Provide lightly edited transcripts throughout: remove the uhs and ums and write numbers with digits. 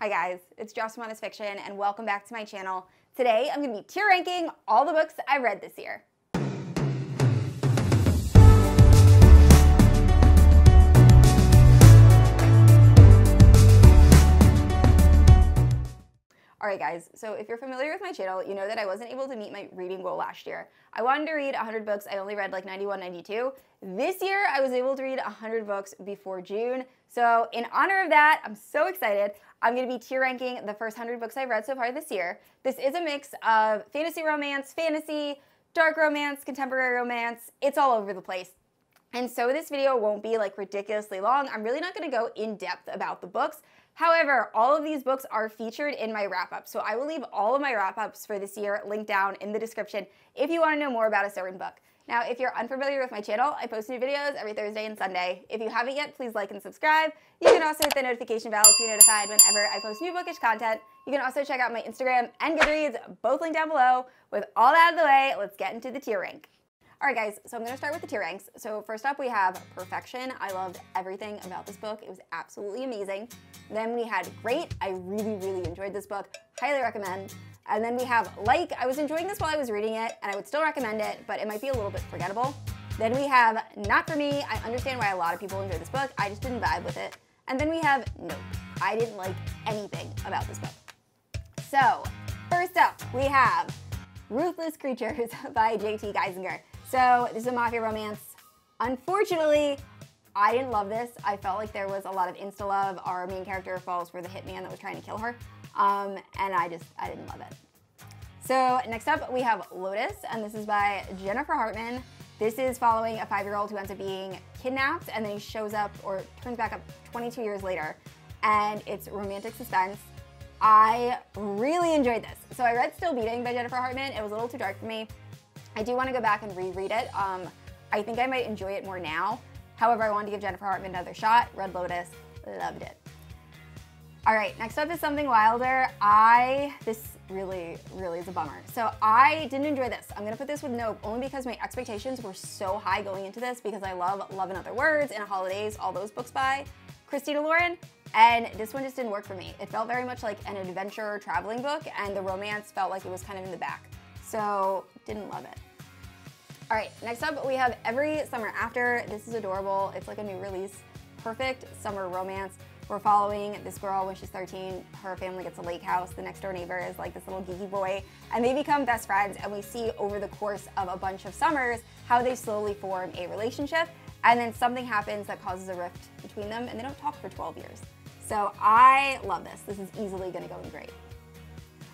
Hi guys, it's Jess from Honest Fiction and welcome back to my channel. Today I'm going to be tier ranking all the books I read this year. Alright guys, so if you're familiar with my channel, you know that I wasn't able to meet my reading goal last year. I wanted to read 100 books, I only read like 91, 92. This year I was able to read 100 books before June. So in honor of that, I'm so excited. I'm going to be tier ranking the first 100 books I've read so far this year. This is a mix of fantasy romance, fantasy, dark romance, contemporary romance. It's all over the place. And so this video won't be like ridiculously long. I'm really not going to go in depth about the books. However, all of these books are featured in my wrap-up, so I will leave all of my wrap-ups for this year linked down in the description if you want to know more about a certain book. Now, if you're unfamiliar with my channel, I post new videos every Thursday and Sunday. If you haven't yet, please like and subscribe. You can also hit the notification bell to be notified whenever I post new bookish content. You can also check out my Instagram and Goodreads, both linked down below. With all that out of the way, let's get into the tier rank. Alright guys, so I'm going to start with the tier ranks. So first up we have Perfection. I loved everything about this book. It was absolutely amazing. Then we had Great. I really enjoyed this book. Highly recommend. And then we have Like. I was enjoying this while I was reading it, and I would still recommend it, but it might be a little bit forgettable. Then we have Not For Me. I understand why a lot of people enjoy this book. I just didn't vibe with it. And then we have Nope. I didn't like anything about this book. So, first up, we have Ruthless Creatures by J.T. Geisinger. So this is a mafia romance. Unfortunately, I didn't love this. I felt like there was a lot of insta-love. Our main character falls for the hitman that was trying to kill her. And I didn't love it. So next up we have Lotus, and this is by Jennifer Hartman. This is following a 5-year-old who ends up being kidnapped, and then he shows up or turns back up 22 years later. And it's romantic suspense. I really enjoyed this. So I read Still Beating by Jennifer Hartman. It was a little too dark for me. I do want to go back and reread it. I think I might enjoy it more now. However, I wanted to give Jennifer Hartman another shot. Read Lotus, loved it. All right, next up is Something Wilder. This really is a bummer. So I didn't enjoy this. I'm gonna put this with Nope, only because my expectations were so high going into this because I love Love in Other Words and Holidays, all those books by Christina Lauren. And this one just didn't work for me. It felt very much like an adventure traveling book, and the romance felt like it was kind of in the back. So didn't love it. All right, next up we have Every Summer After. This is adorable. It's like a new release. Perfect summer romance. We're following this girl when she's 13. Her family gets a lake house. The next door neighbor is like this little geeky boy, and they become best friends, and we see over the course of a bunch of summers how they slowly form a relationship, and then something happens that causes a rift between them, and they don't talk for 12 years. So I love this. This is easily gonna go in great.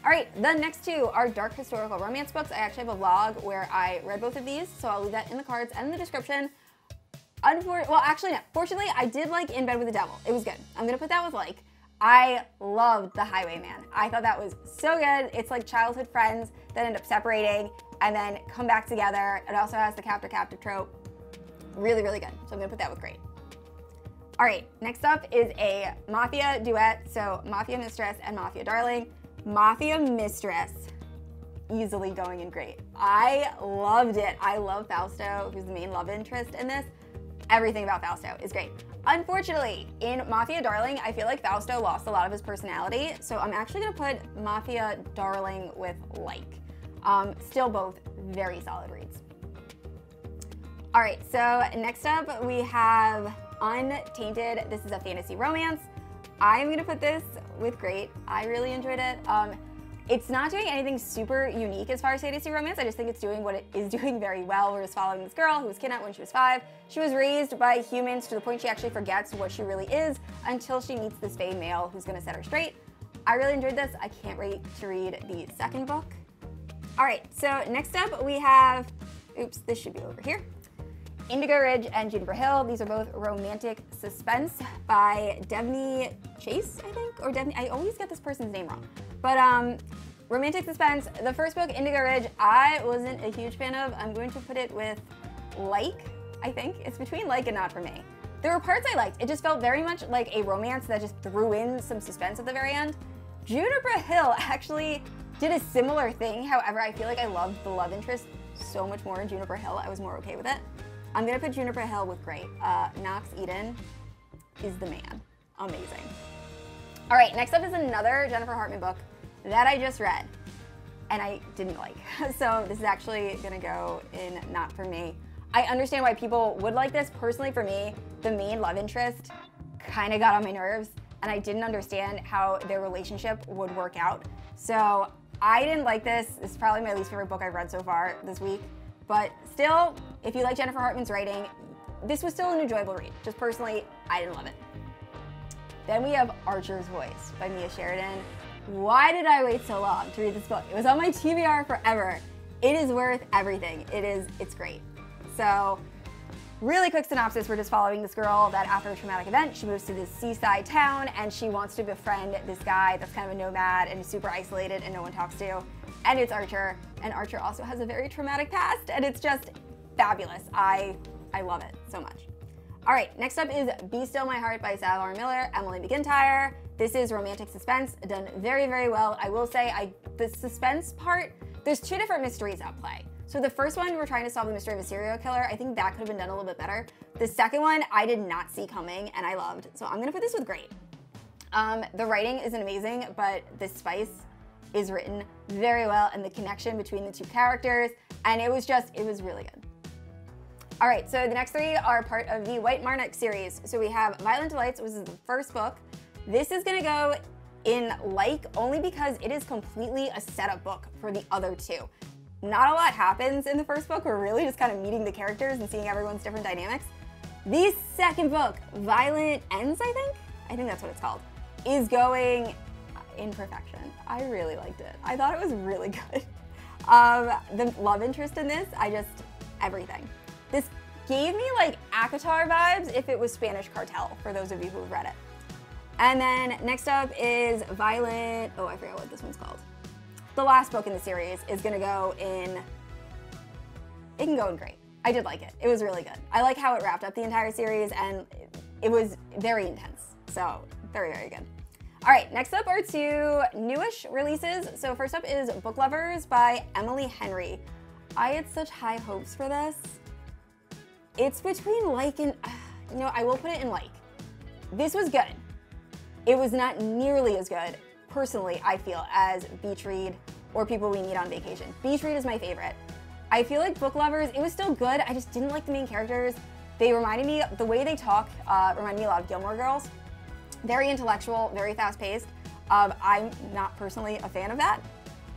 All right, the next two are dark historical romance books. I actually have a vlog where I read both of these, so I'll leave that in the cards and in the description. Fortunately, I did like In Bed with the Devil. It was good. I'm gonna put that with like. I loved The Highwayman. I thought that was so good. It's like childhood friends that end up separating and then come back together. It also has the captor-captive trope. Really good. So I'm gonna put that with Great. All right, next up is a Mafia duet. So Mafia Mistress and Mafia Darling. Mafia Mistress, easily going in Great. I loved it. I love Fausto, who's the main love interest in this. Everything about Fausto is great. Unfortunately, in Mafia Darling, I feel like Fausto lost a lot of his personality, so I'm actually gonna put Mafia Darling with Like. Still both very solid reads. All right, so next up we have Untainted. This is a fantasy romance. I'm gonna put this with Great. I really enjoyed it. It's not doing anything super unique as far as fantasy romance. I just think it's doing what it is doing very well. We're just following this girl who was kidnapped when she was 5. She was raised by humans to the point she actually forgets what she really is until she meets this fey male who's gonna set her straight. I really enjoyed this. I can't wait to read the second book. All right, so next up we have, oops, this should be over here. Indigo Ridge and Juniper Hill. These are both romantic suspense by Devney Chase, I think, or Devney. I always get this person's name wrong. But romantic suspense. The first book, Indigo Ridge, I wasn't a huge fan of. I'm going to put it with Like, I think. It's between Like and Not For Me. There were parts I liked. It just felt very much like a romance that just threw in some suspense at the very end. Juniper Hill actually did a similar thing. However, I feel like I loved the love interest so much more in Juniper Hill. I was more okay with it. I'm gonna put Juniper Hill with Great. Knox Eden is the man. Amazing. All right, next up is another Jennifer Hartman book that I just read and I didn't like. So this is actually gonna go in not for me. I understand why people would like this. Personally for me, the main love interest kind of got on my nerves and I didn't understand how their relationship would work out. So I didn't like this. This is probably my least favorite book I've read so far this week. But still, if you like Jennifer Hartman's writing, this was still an enjoyable read. Just personally, I didn't love it. Then we have Archer's Voice by Mia Sheridan. Why did I wait so long to read this book? It was on my TBR forever. It is worth everything. It's great. So, really quick synopsis, we're just following this girl that after a traumatic event, she moves to this seaside town and she wants to befriend this guy that's kind of a nomad and super isolated and no one talks to. And it's Archer. And Archer also has a very traumatic past and it's just fabulous. I love it so much. All right, next up is Be Still My Heart by Sarah Lauren Miller, Emily McIntyre. This is romantic suspense, done very, very well. I will say, the suspense part, there's two different mysteries at play. So the first one, we're trying to solve the mystery of a serial killer. I think that could have been done a little bit better. The second one, I did not see coming and I loved. So I'm gonna put this with great. The writing isn't amazing, but the spice is written very well and the connection between the two characters, and it was really good. All right, so the next three are part of the White Marnock series. So we have Violent Delights, which is the first book. This is gonna go in like only because it is completely a setup book for the other two. Not a lot happens in the first book. We're really just kind of meeting the characters and seeing everyone's different dynamics. The second book, Violent Ends, I think that's what it's called, is going in perfection. I really liked it. I thought it was really good. The love interest in this, everything. This gave me like ACOTAR vibes if it was Spanish Cartel, for those of you who have read it. And then next up is Violent, I forgot what this one's called. The last book in the series is gonna go in, it can go in great. I did like it. It was really good. I like how it wrapped up the entire series and it was very intense. So very, very good. All right, next up are two newish releases. So first up is Book Lovers by Emily Henry. I had such high hopes for this. It's between like and, I will put it in like. This was good. It was not nearly as good, personally, I feel, as Beach Read or People We Meet on Vacation. Beach Read is my favorite. I feel like Book Lovers, it was still good. I just didn't like the main characters. They reminded me, the way they talk reminded me a lot of Gilmore Girls. Very intellectual, very fast-paced. I'm not personally a fan of that.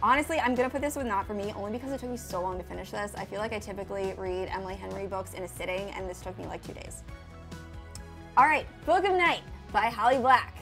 Honestly, I'm gonna put this with not for me only because it took me so long to finish this. I feel like I typically read Emily Henry books in a sitting and this took me like 2 days. All right, Book of Night by Holly Black.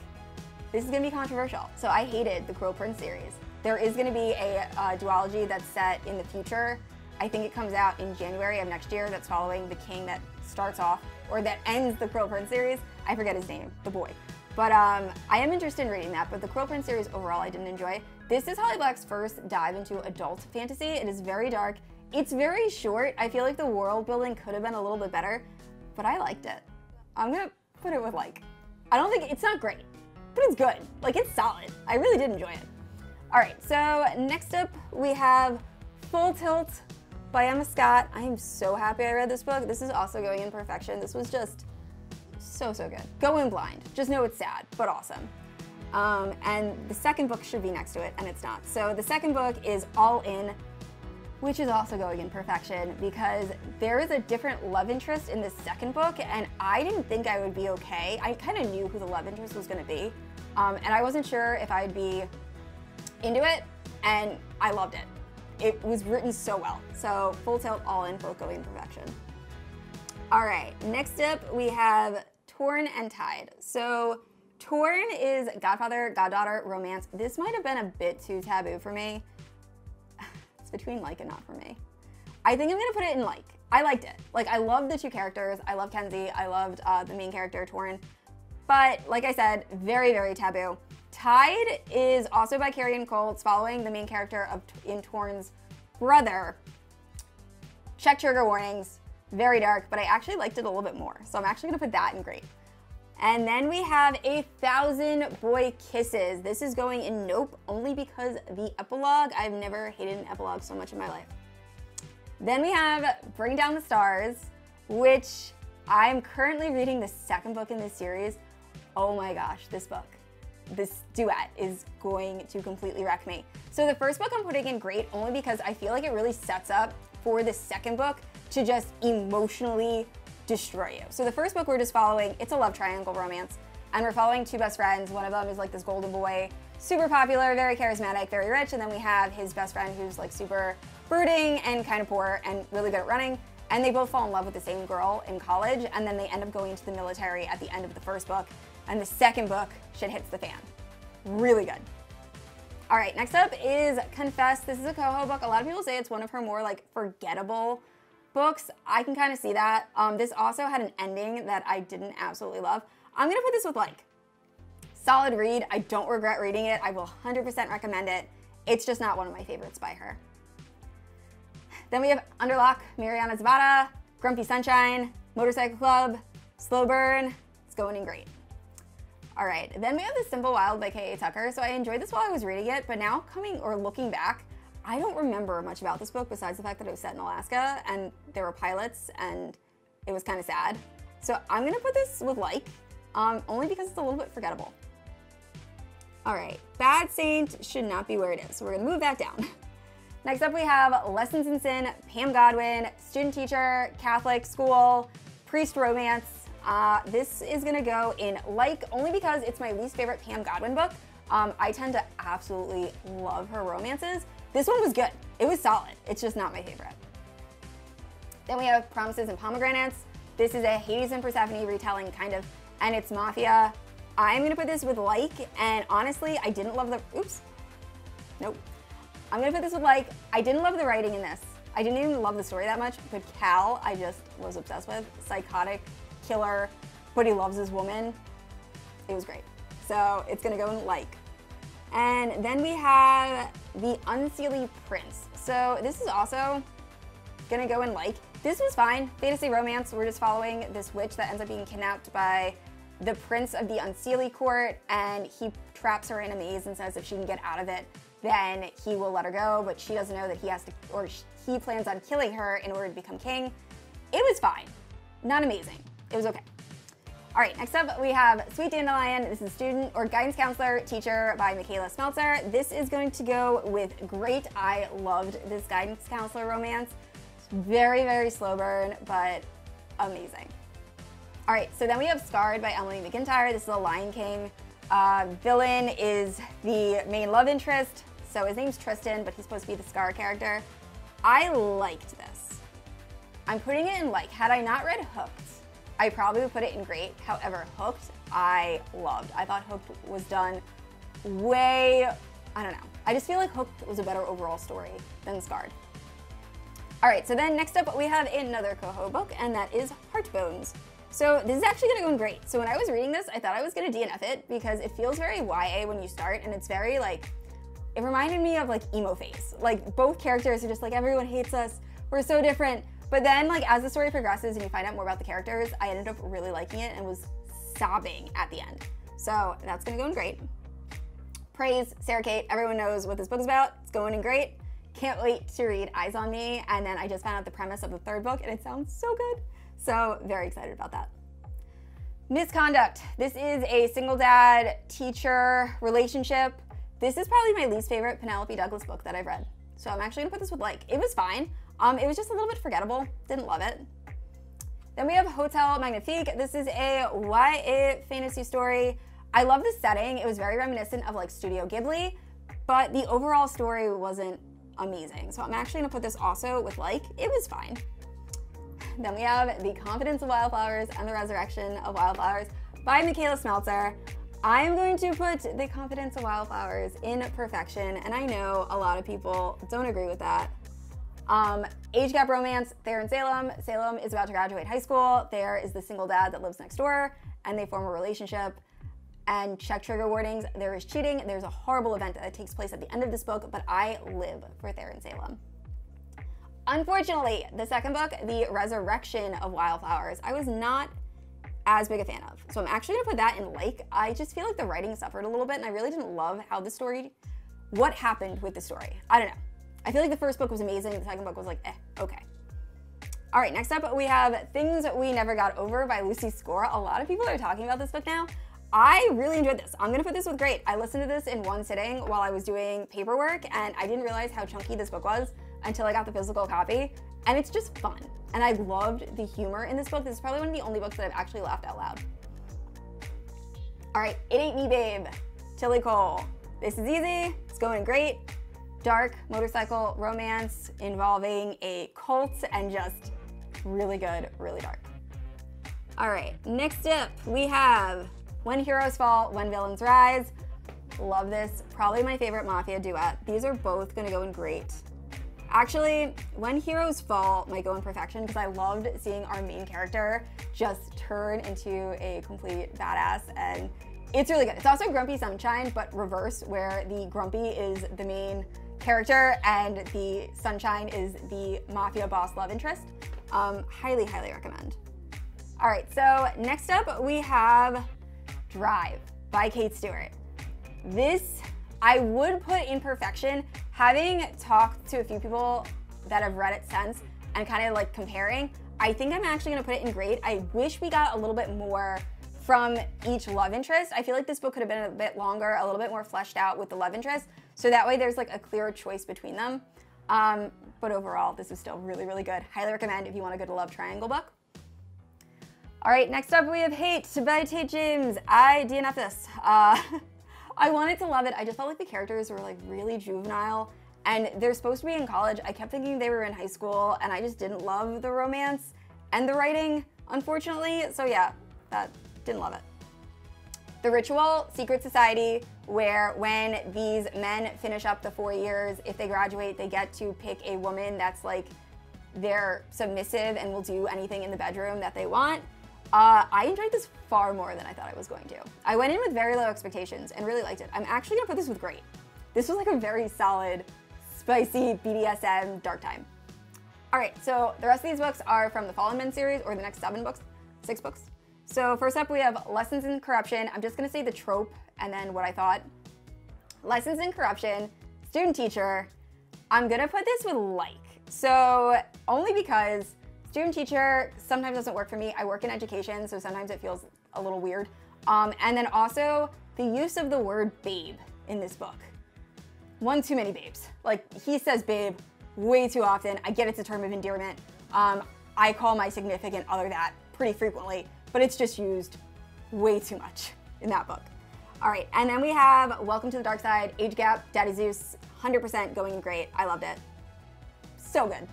This is gonna be controversial. So I hated the Cruel Prince series. There is gonna be a duology that's set in the future. I think it comes out in January of next year that's following the king that starts off, or that ends the Cruel Prince series. I forget his name, the boy. But I am interested in reading that, but the Cruel Prince series overall I didn't enjoy. This is Holly Black's first dive into adult fantasy. It is very dark. It's very short. I feel like the world building could have been a little bit better, but I liked it. I'm gonna put it with like. I don't think, it's not great, but it's good. Like, it's solid. I really did enjoy it. All right, so next up we have Full Tilt by Emma Scott. I am so happy I read this book. This is also going in perfection. This was just so, so good. Go in blind. Just know it's sad, but awesome. And the second book should be next to it, and it's not. So the second book is All In, which is also going in perfection because there is a different love interest in the second book, and I didn't think I would be okay. I kind of knew who the love interest was gonna be, and I wasn't sure if I'd be into it, and I loved it. It was written so well. So Full Tilt, All In, both going in perfection. All right, next up we have Torn and Tied. So Torn is Godfather, Goddaughter romance. This might have been a bit too taboo for me. It's between like and not for me. I think I'm gonna put it in like. I liked it. Like, I loved the two characters. I love Kenzie. I loved the main character, Torn. But like I said, very, very taboo. Tied is also by Carrie Ann Cole. It's following the main character in Torn's brother. Check trigger warnings. Very dark, but I actually liked it a little bit more. So I'm actually gonna put that in great. And then we have 1,000 Boy Kisses. This is going in nope, only because the epilogue, I've never hated an epilogue so much in my life. Then we have Bring Down the Stars, which I'm currently reading the second book in this series. Oh my gosh, this book. this duet is going to completely wreck me. So the first book I'm putting in great only because I feel like it really sets up for the second book to just emotionally destroy you. So the first book we're just following, it's a love triangle romance, and we're following two best friends. One of them is like this golden boy, super popular, very charismatic, very rich, and then we have his best friend who's like super brooding and kind of poor and really good at running. And they both fall in love with the same girl in college, and then they end up going to the military at the end of the first book. And the second book, shit hits the fan. Really good. All right, next up is Confess. This is a Coho book. A lot of people say it's one of her more like forgettable books. I can kind of see that. This also had an ending that I didn't absolutely love. I'm gonna put this with like. Solid read. I don't regret reading it. I will 100% recommend it. It's just not one of my favorites by her. Then we have Underlock, Mariana Zapata, Grumpy Sunshine, Motorcycle Club, Slow Burn. It's going in great. All right, then we have The Simple Wild by K.A. Tucker. So I enjoyed this while I was reading it, but now looking back, I don't remember much about this book besides the fact that it was set in Alaska and there were pilots and it was kind of sad. So I'm gonna put this with like, only because it's a little bit forgettable. All right, Bad Saint should not be where it is. So we're gonna move that down. Next up we have Lessons in Sin, Pam Godwin, student teacher, Catholic school, priest romance. This is gonna go in like, only because it's my least favorite Pam Godwin book. I tend to absolutely love her romances. This one was good, it was solid. It's just not my favorite. Then we have Promises and Pomegranates. This is a Hades and Persephone retelling kind of, and it's mafia. I'm gonna put this with like, and honestly, I didn't love the, nope. I'm gonna put this with like, I didn't love the writing in this. I didn't even love the story that much, but Cal, I just was obsessed with. Psychotic, killer, but he loves his woman. It was great. So it's gonna go in like. And then we have The Unseelie Prince. So this is also gonna go in like. This was fine, fantasy romance. We're just following this witch that ends up being kidnapped by the prince of the Unseelie court, and he traps her in a maze and says if she can get out of it, then he will let her go, but she doesn't know that he has to, or he plans on killing her in order to become king. It was fine. Not amazing. It was okay. All right, next up we have Sweet Dandelion. This is Student or Guidance Counselor Teacher by Michaela Smeltzer. This is going to go with great. I loved this guidance counselor romance. Very, very slow burn, but amazing. All right, so then we have Scarred by Emily McIntyre. This is a Lion King. Villain is the main love interest. So his name's Tristan, but he's supposed to be the Scar character. I liked this. I'm putting it in like. Had I not read Hooked, I probably would put it in great. However, Hooked, I loved. I thought Hooked was done way, I don't know. I just feel like Hooked was a better overall story than Scarred. All right, so then next up we have another Coho book, and that is Heartbones. So this is actually gonna go in great. So when I was reading this, I thought I was gonna DNF it because it feels very YA when you start, and it's very like, it reminded me of like emo phase. Like both characters are just like, everyone hates us, we're so different. But then like as the story progresses and you find out more about the characters, I ended up really liking it and was sobbing at the end. So that's gonna go in great. Praise, Sarah Kate, everyone knows what this book is about. It's going in great. Can't wait to read Eyes on Me. And then I just found out the premise of the third book and it sounds so good. So very excited about that. Misconduct. This is a single dad teacher relationship. This is probably my least favorite Penelope Douglas book that I've read. So I'm actually gonna put this with like. It was fine. It was just a little bit forgettable. Didn't love it. Then we have Hotel Magnifique. This is a YA fantasy story. I love the setting. It was very reminiscent of like Studio Ghibli, but the overall story wasn't amazing. So I'm actually gonna put this also with like. It was fine. Then we have The Confidence of Wildflowers and the Resurrection of Wildflowers by Michaela Smeltzer. I am going to put The Confidence of Wildflowers in perfection, and I know a lot of people don't agree with that. Age gap romance, they're in Salem. Salem is about to graduate high school. There is the single dad that lives next door, and they form a relationship. And check trigger warnings, there is cheating. There's a horrible event that takes place at the end of this book, but I live for There in Salem. Unfortunately, the second book, The Resurrection of Wildflowers, I was not as big a fan of. So I'm actually gonna put that in like. I just feel like the writing suffered a little bit and I really didn't love how the story, what happened with the story. I don't know. I feel like the first book was amazing, the second book was like, okay. All right, next up we have Things We Never Got Over by Lucy Score. A lot of people are talking about this book now. I really enjoyed this. I'm gonna put this with great. I listened to this in one sitting while I was doing paperwork, and I didn't realize how chunky this book was until I got the physical copy, and it's just fun. And I loved the humor in this book. This is probably one of the only books that I've actually laughed out loud. All right, It Ain't Me Babe, Tillie Cole. This is easy, it's going great. Dark motorcycle romance involving a cult and just really good, really dark. All right, next up we have When Heroes Fall, When Villains Rise. Love this, probably my favorite Mafia duet. These are both gonna go in great. Actually, When Heroes Fall might go in perfection because I loved seeing our main character just turn into a complete badass, and it's really good. It's also Grumpy Sunshine, but reverse, where the Grumpy is the main character and the Sunshine is the Mafia boss love interest. Highly, highly recommend. All right, so next up we have Drive by Kate Stewart. This I would put in perfection. Having talked to a few people that have read it since and kind of like comparing, I think I'm actually gonna put it in great. I wish we got a little bit more from each love interest. I feel like this book could have been a bit longer, a little bit more fleshed out with the love interest, so that way there's like a clearer choice between them. But overall, this is still really, really good. Highly recommend if you want a good love triangle book. All right, next up we have Hate by Tate James. I DNF'd this. I wanted to love it. I just felt like the characters were like really juvenile and they're supposed to be in college. I kept thinking they were in high school and I just didn't love the romance and the writing, unfortunately. So yeah, that didn't love it. The Ritual, secret society, where when these men finish up the 4 years, if they graduate, they get to pick a woman that's like, they're submissive and will do anything in the bedroom that they want. I enjoyed this far more than I thought I was going to. I went in with very low expectations and really liked it. I'm actually gonna put this with great. This was like a very solid, spicy BDSM dark time. All right, so the rest of these books are from the Fallen Men series, or the next 6 books. So first up we have Lessons in Corruption. I'm just gonna say the trope and then what I thought. Lessons in Corruption, student teacher. I'm gonna put this with like. So only because student teacher sometimes doesn't work for me. I work in education, so sometimes it feels a little weird. And then also the use of the word babe in this book. One too many babes. Like, he says babe way too often. I get it's a term of endearment. I call my significant other that pretty frequently, but it's just used way too much in that book. All right, and then we have Welcome to the Dark Side, Age Gap, Daddy Zeus, 100% going great. I loved it. So good.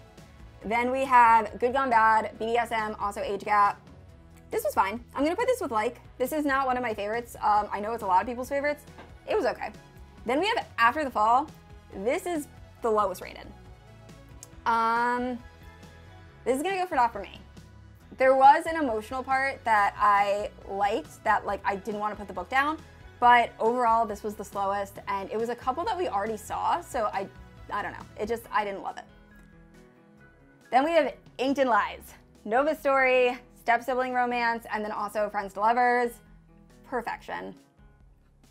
Then we have Good Gone Bad, BDSM, also Age Gap. This was fine. I'm gonna put this with like. This is not one of my favorites. I know it's a lot of people's favorites. It was okay. Then we have After the Fall. This is the lowest rated. This is gonna go for not for me. There was an emotional part that I liked that like I didn't want to put the book down, but overall this was the slowest and it was a couple that we already saw, so I don't know. I didn't love it. Then we have Inked in Lies, Nova Story, step-sibling romance, and then also Friends to Lovers. Perfection.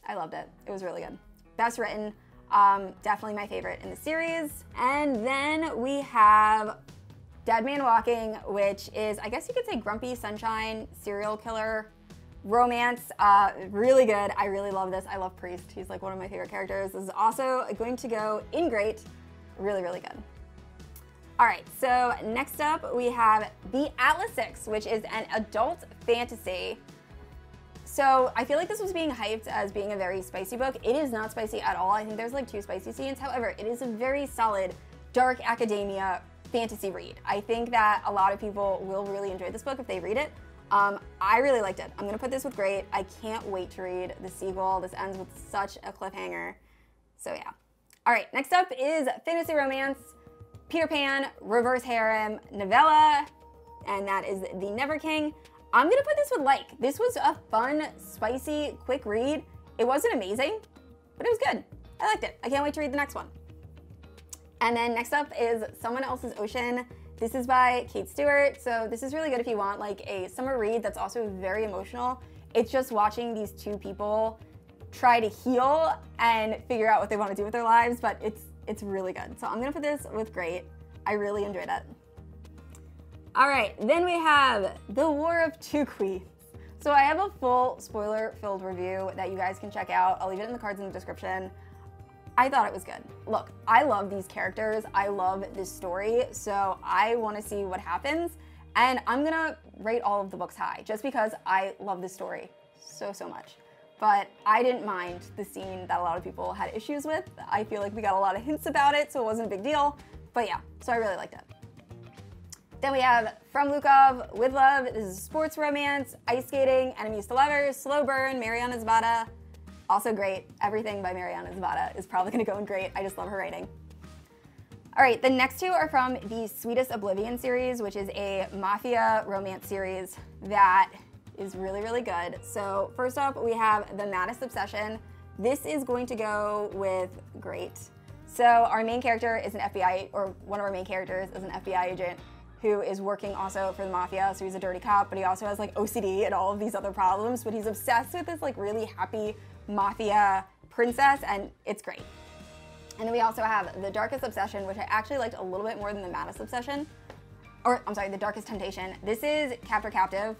I loved it. It was really good. Best written, definitely my favorite in the series. And then we have Dead Man Walking, which is, I guess you could say Grumpy Sunshine, serial killer romance. Really good. I really love this. I love Priest. He's like one of my favorite characters. This is also going to go in great. Really, really good. All right, so next up we have The Atlas Six, which is an adult fantasy. So I feel like this was being hyped as being a very spicy book. It is not spicy at all. I think there's like 2 spicy scenes. However, it is a very solid dark academia fantasy read. I think that a lot of people will really enjoy this book if they read it. I really liked it. I'm gonna put this with great. I can't wait to read the sequel. This ends with such a cliffhanger. So yeah. All right, next up is fantasy romance. Peter Pan, Reverse Harem, Novella, and that is The Never King. I'm gonna put this with like. This was a fun, spicy, quick read. It wasn't amazing, but it was good. I liked it. I can't wait to read the next one. And then next up is Someone Else's Ocean. This is by Kate Stewart. So this is really good if you want like a summer read that's also very emotional. It's just watching these 2 people try to heal and figure out what they want to do with their lives, but it's really good. So I'm gonna put this with great. I really enjoyed it. All right, then we have The War of Two Queens So I have a full spoiler-filled review that you guys can check out. I'll leave it in the cards in the description. I thought it was good. Look, I love these characters. I love this story, so I want to see what happens. And I'm gonna rate all of the books high just because I love this story so much. But I didn't mind the scene that a lot of people had issues with. I feel like we got a lot of hints about it, so it wasn't a big deal. But yeah, so I really liked it. Then we have From Lukov, With Love. This is sports romance, ice skating, enemies to lovers, slow burn, Mariana Zapata. Also great. Everything by Mariana Zapata is probably gonna go in great. I just love her writing. All right, the next two are from the Sweetest Oblivion series, which is a mafia romance series that is really good. So first up, we have The Maddest Obsession. This is going to go with great. So our main character is an FBI, or one of our main characters is an FBI agent who is working also for the mafia. So he's a dirty cop, but he also has like OCD and all of these other problems, but he's obsessed with this like really happy mafia princess, and it's great. And then we also have The Darkest Obsession, which I actually liked a little bit more than The Maddest Obsession. Or, I'm sorry, The Darkest Temptation. This is Captor Captive,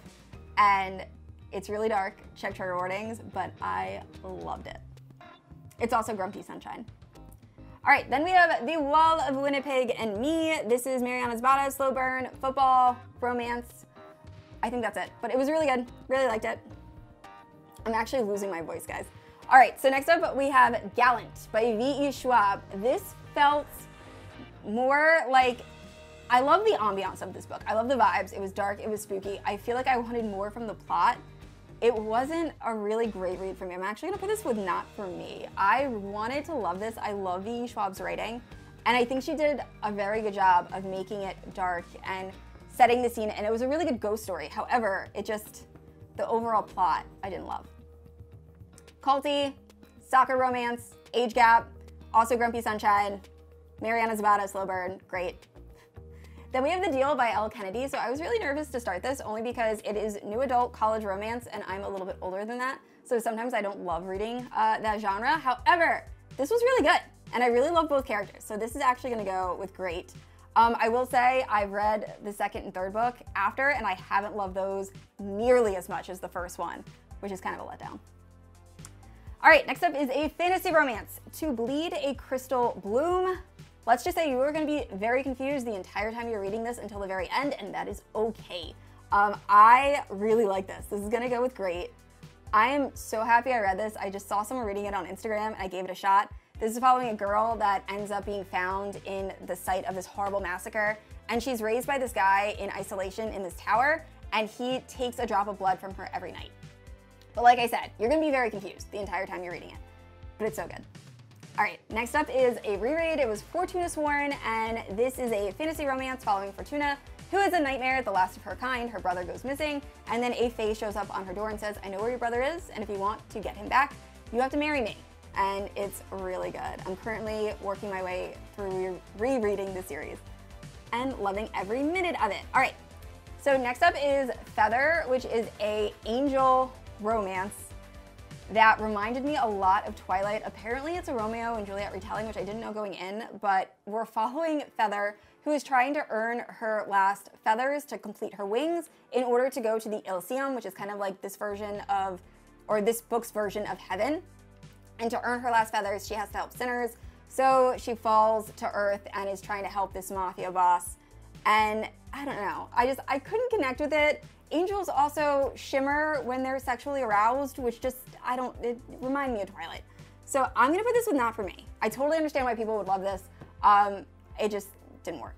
and it's really dark. Check trigger warnings, but I loved it. It's also Grumpy Sunshine. All right, then we have The Wall of Winnipeg and Me. This is Mariana Zapata, slow burn, football, romance. I think that's it, but it was really good. Really liked it. I'm actually losing my voice, guys. All right, so next up we have Gallant by V.E. Schwab. This felt more like, I love the ambiance of this book. I love the vibes. It was dark, it was spooky. I feel like I wanted more from the plot. It wasn't a really great read for me. I'm actually gonna put this with not for me. I wanted to love this. I love V.E. Schwab's writing, and I think she did a very good job of making it dark and setting the scene, and it was a really good ghost story. However, the overall plot, I didn't love. Culty, soccer romance, age gap, also Grumpy Sunshine, Mariana Zapata, slow burn, great. Then we have The Deal by Elle Kennedy. So I was really nervous to start this only because it is new adult college romance and I'm a little bit older than that. So sometimes I don't love reading that genre. However, this was really good and I really love both characters. So this is actually gonna go with great. I will say I've read the second and third book after and I haven't loved those nearly as much as the first one, which is kind of a letdown. All right, next up is a fantasy romance, To Bleed a Crystal Bloom. Let's just say you are going to be very confused the entire time you're reading this until the very end, and that is okay. I really like this. This is going to go with great. I am so happy I read this. I just saw someone reading it on Instagram, and I gave it a shot. This is following a girl that ends up being found in the site of this horrible massacre, and she's raised by this guy in isolation in this tower, and he takes a drop of blood from her every night. But like I said, you're going to be very confused the entire time you're reading it, but it's so good. All right, next up is a reread. It was Fortuna Sworn, and this is a fantasy romance following Fortuna, who is a nightmare, the last of her kind. Her brother goes missing, and then a fae shows up on her door and says, I know where your brother is, and if you want to get him back, you have to marry me. And it's really good. I'm currently working my way through rereading the series and loving every minute of it. All right, so next up is Feather, which is a angel romance that reminded me a lot of Twilight. Apparently it's a Romeo and Juliet retelling, which I didn't know going in, but we're following Feather, who is trying to earn her last feathers to complete her wings in order to go to the Elysium, which is kind of like this version of, or this book's version of heaven. And to earn her last feathers, she has to help sinners. So she falls to earth and is trying to help this mafia boss. And I don't know, I couldn't connect with it. Angels also shimmer when they're sexually aroused, which just, it reminded me of Twilight. So I'm gonna put this with not for me. I totally understand why people would love this. It just didn't work.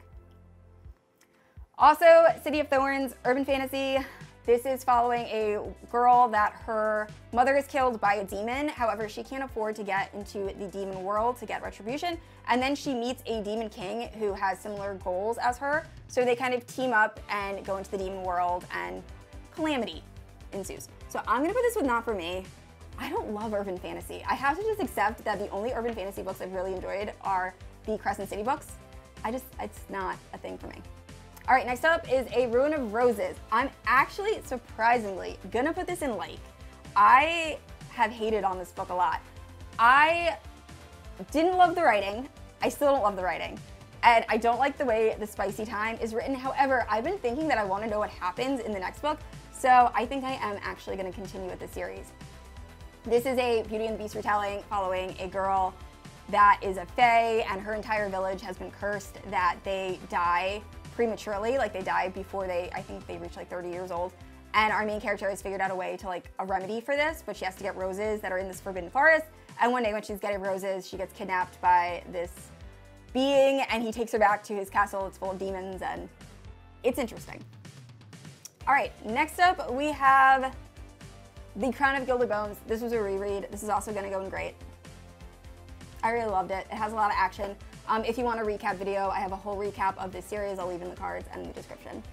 Also, City of Thorns, urban fantasy. This is following a girl that her mother is killed by a demon. However, she can't afford to get into the demon world to get retribution. And then she meets a demon king who has similar goals as her. So they kind of team up and go into the demon world and calamity ensues. So I'm gonna put this with not for me. I don't love urban fantasy. I have to just accept that the only urban fantasy books I've really enjoyed are the Crescent City books. It's not a thing for me. All right, next up is A Ruin of Roses. I'm actually, surprisingly, gonna put this in like. I have hated on this book a lot. I didn't love the writing. I still don't love the writing. And I don't like the way the spicy time is written. However, I've been thinking that I wanna know what happens in the next book. So I think I am actually going to continue with this series. This is a Beauty and the Beast retelling following a girl that is a fae, and her entire village has been cursed that they die prematurely, like they die before I think they reach like 30 years old. And our main character has figured out a way to like a remedy for this, but she has to get roses that are in this forbidden forest. And one day when she's getting roses, she gets kidnapped by this being, and he takes her back to his castle. It's full of demons, and it's interesting. All right, next up we have The Crown of Gilded Bones. This was a reread. This is also gonna go in great. I really loved it. It has a lot of action. If you want a recap video, I have a whole recap of this series. I'll leave in the cards and the description.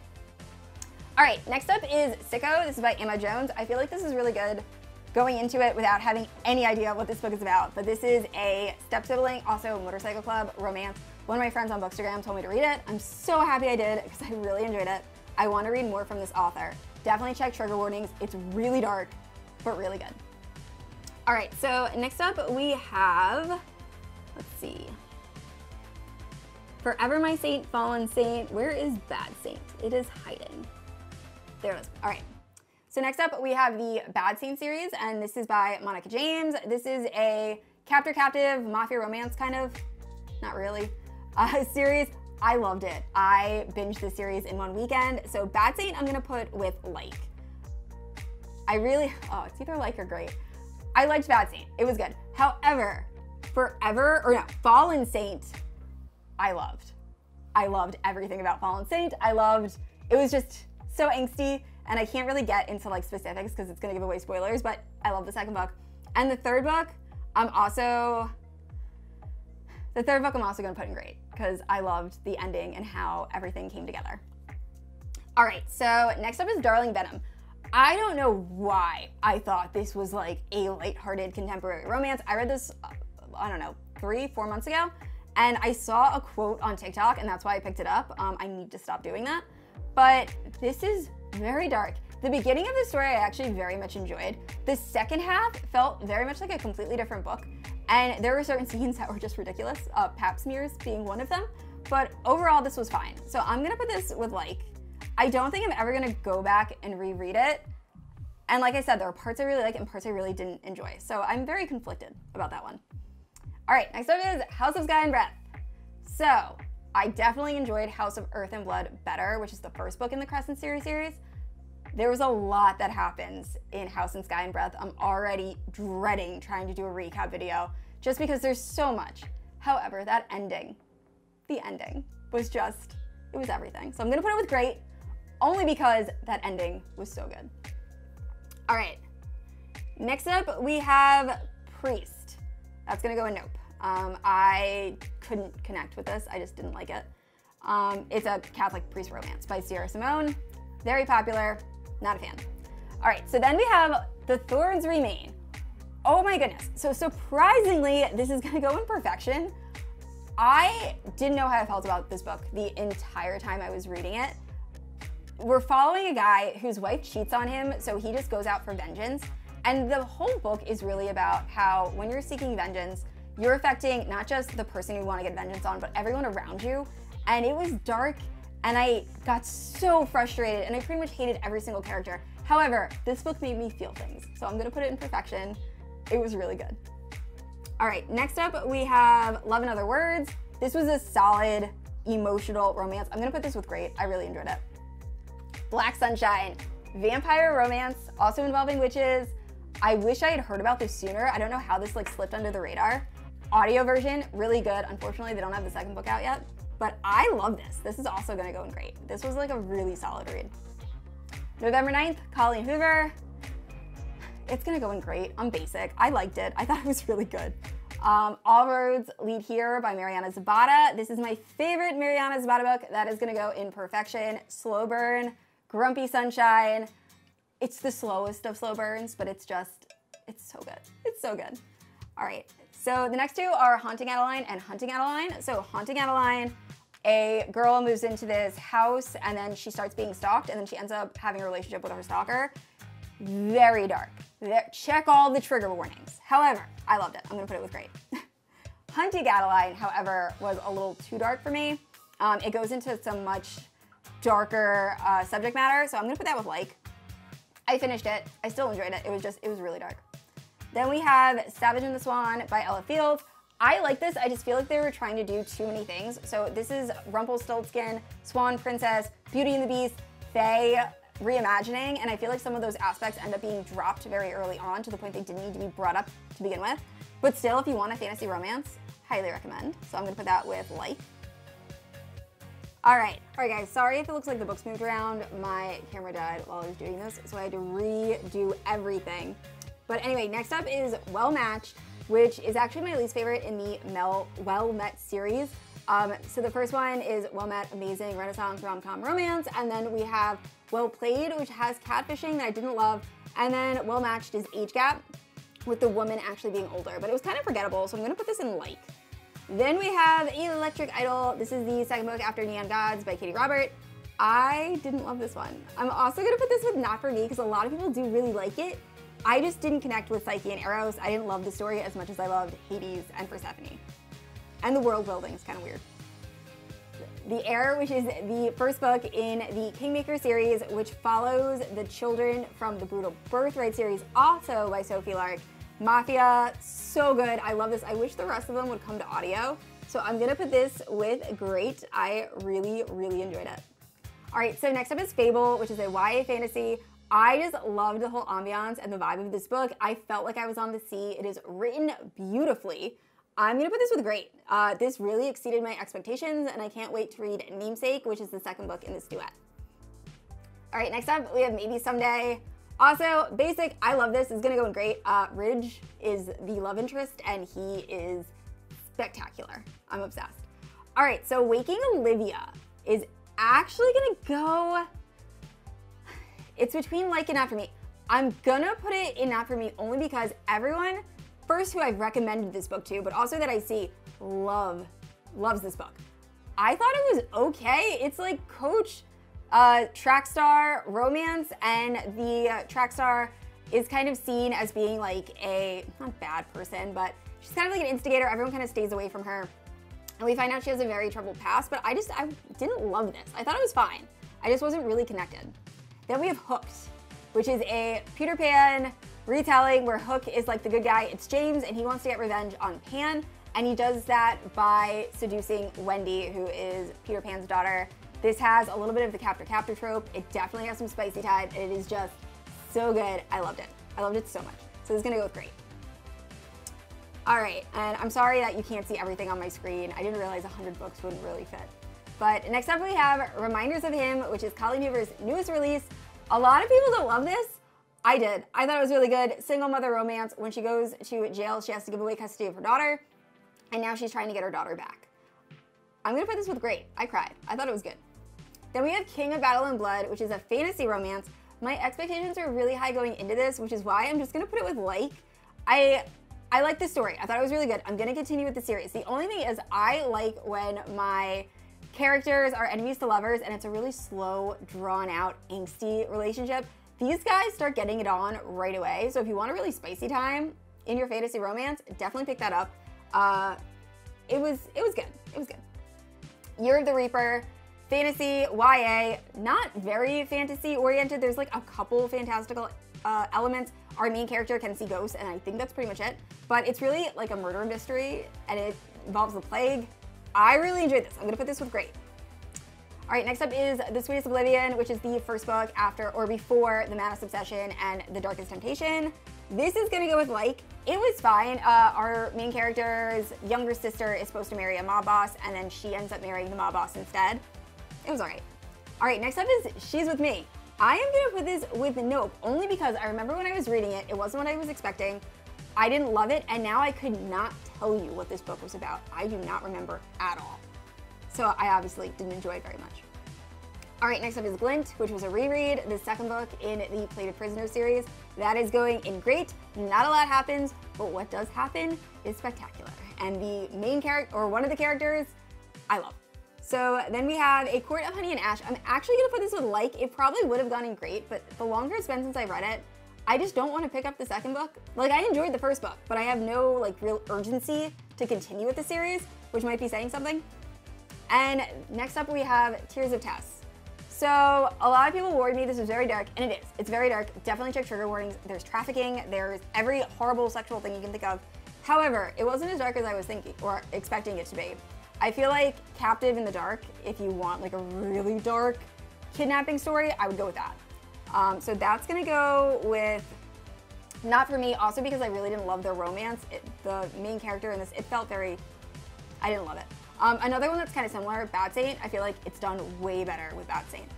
All right, next up is Sicko. This is by Emma Jones. I feel like this is really good going into it without having any idea what this book is about, but this is a step-sibling, also motorcycle club romance. One of my friends on Bookstagram told me to read it. I'm so happy I did because I really enjoyed it. I want to read more from this author. Definitely check trigger warnings. It's really dark, but really good. All right, so next up we have, let's see. Forever My Saint, Fallen Saint. Where is Bad Saint? It is hiding. There it is. All right. So next up we have the Bad Saint series, and this is by Monica James. This is a captor-captive mafia romance kind of, not really, series. I loved it. I binged this series in one weekend. So Bad Saint I'm gonna put with like. It's either like or great. I liked Bad Saint. It was good. However, Fallen Saint, I loved. I loved everything about Fallen Saint. It was just so angsty, and I can't really get into like specifics because it's gonna give away spoilers, but I love the second book. And the third book, I'm also gonna put in great because I loved the ending and how everything came together. All right, so next up is Darling Venom. I don't know why I thought this was like a lighthearted contemporary romance. I read this, I don't know, 3-4 months ago, and I saw a quote on TikTok, and that's why I picked it up. I need to stop doing that. But this is very dark. The beginning of the story I actually very much enjoyed. The second half felt very much like a completely different book, and there were certain scenes that were just ridiculous, pap smears being one of them, but overall this was fine. So I'm gonna put this with like. I don't think I'm ever gonna go back and reread it. And like I said, there are parts I really like and parts I really didn't enjoy. So I'm very conflicted about that one. All right, next up is House of Sky and Breath. So I definitely enjoyed House of Earth and Blood better, which is the first book in the Crescent series. There was a lot that happens in House and Sky and Breath. I'm already dreading trying to do a recap video just because there's so much. However, that ending, the ending was just, it was everything. So I'm gonna put it with great, only because that ending was so good. All right, next up we have Priest. That's gonna go in Nope. I couldn't connect with this, I just didn't like it. It's a Catholic priest romance by Sierra Simone. Very popular, not a fan. All right, so then we have The Thorns Remain. Oh my goodness, so surprisingly, this is gonna go in perfection. I didn't know how I felt about this book the entire time I was reading it. We're following a guy whose wife cheats on him, so he just goes out for vengeance. And the whole book is really about how when you're seeking vengeance, you're affecting not just the person you want to get vengeance on, but everyone around you. And it was dark, and I got so frustrated, and I pretty much hated every single character. However, this book made me feel things, so I'm gonna put it in perfection. It was really good. All right, next up we have Love and Other Words. This was a solid, emotional romance. I'm gonna put this with great. I really enjoyed it. Black Sunshine, vampire romance, also involving witches. I wish I had heard about this sooner. I don't know how this like slipped under the radar. Audio version, really good. Unfortunately, they don't have the second book out yet, but I love this. This is also gonna go in great. This was like a really solid read. November 9th, Colleen Hoover. It's gonna go in great. I'm basic. I liked it. I thought it was really good. All Roads Lead Here by Mariana Zapata. This is my favorite Mariana Zapata book. That is gonna go in perfection. Slow burn, Grumpy Sunshine. It's the slowest of slow burns, but it's so good. It's so good. All right, so the next two are Haunting Adeline and Hunting Adeline. So Haunting Adeline, a girl moves into this house and then she starts being stalked and then she ends up having a relationship with her stalker. Very dark. Check all the trigger warnings. However, I loved it. I'm gonna put it with great. Hunting Adeline, however, was a little too dark for me. It goes into some much darker subject matter, so I'm gonna put that with like. I finished it. I still enjoyed it. It was really dark. Then we have Savage and the Swan by Ella Fields. I like this. I just feel like they were trying to do too many things. So this is Rumpelstiltskin, Swan Princess, Beauty and the Beast, Fae reimagining, and I feel like some of those aspects end up being dropped very early on to the point they didn't need to be brought up to begin with. But still, if you want a fantasy romance, highly recommend. So I'm gonna put that with Like. All right guys, sorry if it looks like the books moved around. My camera died while I was doing this, so I had to redo everything. But anyway, next up is Well Matched, which is actually my least favorite in the Well Met series. So the first one is Well Met, amazing Renaissance rom-com romance, and then we have Well Played, which has catfishing that I didn't love, and then Well Matched is age gap, with the woman actually being older, but it was kind of forgettable, so I'm gonna put this in Like. Then we have Electric Idol. This is the second book after Neon Gods by Katie Robert. I didn't love this one. I'm also gonna put this with Not For Me, because a lot of people do really like it. I just didn't connect with Psyche and Eros. I didn't love the story as much as I loved Hades and Persephone. And the world building is kind of weird. The Heir, which is the first book in the Kingmaker series, which follows the children from the Brutal Birthright series, also by Sophie Lark. Mafia, so good. I love this. I wish the rest of them would come to audio. So I'm gonna put this with Great. I really, really enjoyed it. All right, so next up is Fable, which is a YA fantasy. I just loved the whole ambiance and the vibe of this book. I felt like I was on the sea. It is written beautifully. I'm gonna put this with Great. This really exceeded my expectations, and I can't wait to read Namesake, which is the second book in this duet. All right, next up we have Maybe Someday. Also, basic, I love this. It's gonna go in Great. Ridge is the love interest, and he is spectacular. I'm obsessed. All right, so Waking Olivia is actually gonna go, it's between Like and Not For Me. I'm gonna put it in Not For Me only because everyone, first who I've recommended this book to, but also that I see loves this book. I thought it was okay. It's like Coach track star romance, and the track star is kind of seen as being like a, not bad person, but she's kind of like an instigator. Everyone kind of stays away from her. And we find out she has a very troubled past, but I didn't love this. I thought it was fine. I just wasn't really connected. Then we have Hooked, which is a Peter Pan retelling where Hook is like the good guy. It's James, and he wants to get revenge on Pan, and he does that by seducing Wendy, who is Peter Pan's daughter. This has a little bit of the captor-captor trope. It definitely has some spicy time, and it is just so good. I loved it. I loved it so much. So this is gonna go with Great. All right, and I'm sorry that you can't see everything on my screen. I didn't realize 100 books wouldn't really fit. But next up we have Reminders of Him, which is Colleen Hoover's newest release. A lot of people don't love this. I did. I thought it was really good. Single mother romance. When she goes to jail, she has to give away custody of her daughter, and now she's trying to get her daughter back. I'm gonna put this with Great. I cried. I thought it was good. Then we have King of Battle and Blood, which is a fantasy romance. My expectations are really high going into this, which is why I'm just gonna put it with Like. I like this story. I thought it was really good. I'm gonna continue with the series. The only thing is I like when my characters are enemies to lovers and it's a really slow, drawn out, angsty relationship. These guys start getting it on right away. So if you want a really spicy time in your fantasy romance, definitely pick that up. It was good. It was good. Year of the Reaper. Fantasy, YA, not very fantasy oriented. There's like a couple fantastical elements. Our main character can see ghosts, and I think that's pretty much it. But it's really like a murder mystery, and it involves the plague. I really enjoyed this. I'm gonna put this with Great. All right, next up is The Sweetest Oblivion, which is the first book after or before The Madness Obsession and The Darkest Temptation. This is gonna go with Like. It was fine. Our main character's younger sister is supposed to marry a mob boss, and then she ends up marrying the mob boss instead. It was all right. All right, next up is She's With Me. I am gonna put this with Nope, only because I remember when I was reading it, it wasn't what I was expecting. I didn't love it, and now I could not tell you what this book was about. I do not remember at all. So I obviously didn't enjoy it very much. All right, next up is Glint, which was a reread, the second book in the Plated Prisoners series. That is going in Great. Not a lot happens, but what does happen is spectacular. And the main character, or one of the characters, I love. So then we have A Court of Honey and Ash. I'm actually gonna put this with Like. It probably would have gone in Great, but the longer it's been since I've read it, I just don't want to pick up the second book. Like, I enjoyed the first book, but I have no like real urgency to continue with the series, which might be saying something. And next up we have Tears of Tess. So a lot of people warned me this was very dark, and it is. It's very dark. Definitely check trigger warnings. There's trafficking. There's every horrible sexual thing you can think of. However, it wasn't as dark as I was thinking or expecting it to be. I feel like Captive in the Dark, if you want like a really dark kidnapping story, I would go with that. So that's gonna go with not for me, also because I really didn't love their romance. The main character in this, it felt very, I didn't love it. Another one that's kind of similar, Bad Saint, I feel like it's done way better with Bad Saint.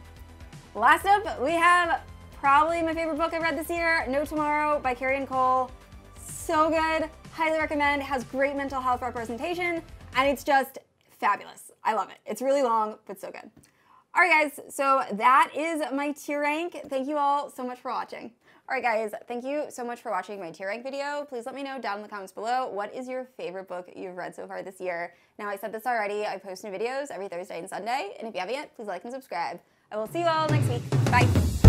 Last up, we have probably my favorite book I've read this year, No Tomorrow by Carrie Ann Cole. So good, highly recommend, has great mental health representation, and it's just fabulous. I love it. It's really long, but so good. All right, guys, so that is my tier rank. Thank you all so much for watching. All right, guys, thank you so much for watching my tier rank video. Please let me know down in the comments below, what is your favorite book you've read so far this year? Now, I said this already, I post new videos every Thursday and Sunday, and if you haven't yet, please like and subscribe. I will see you all next week. Bye.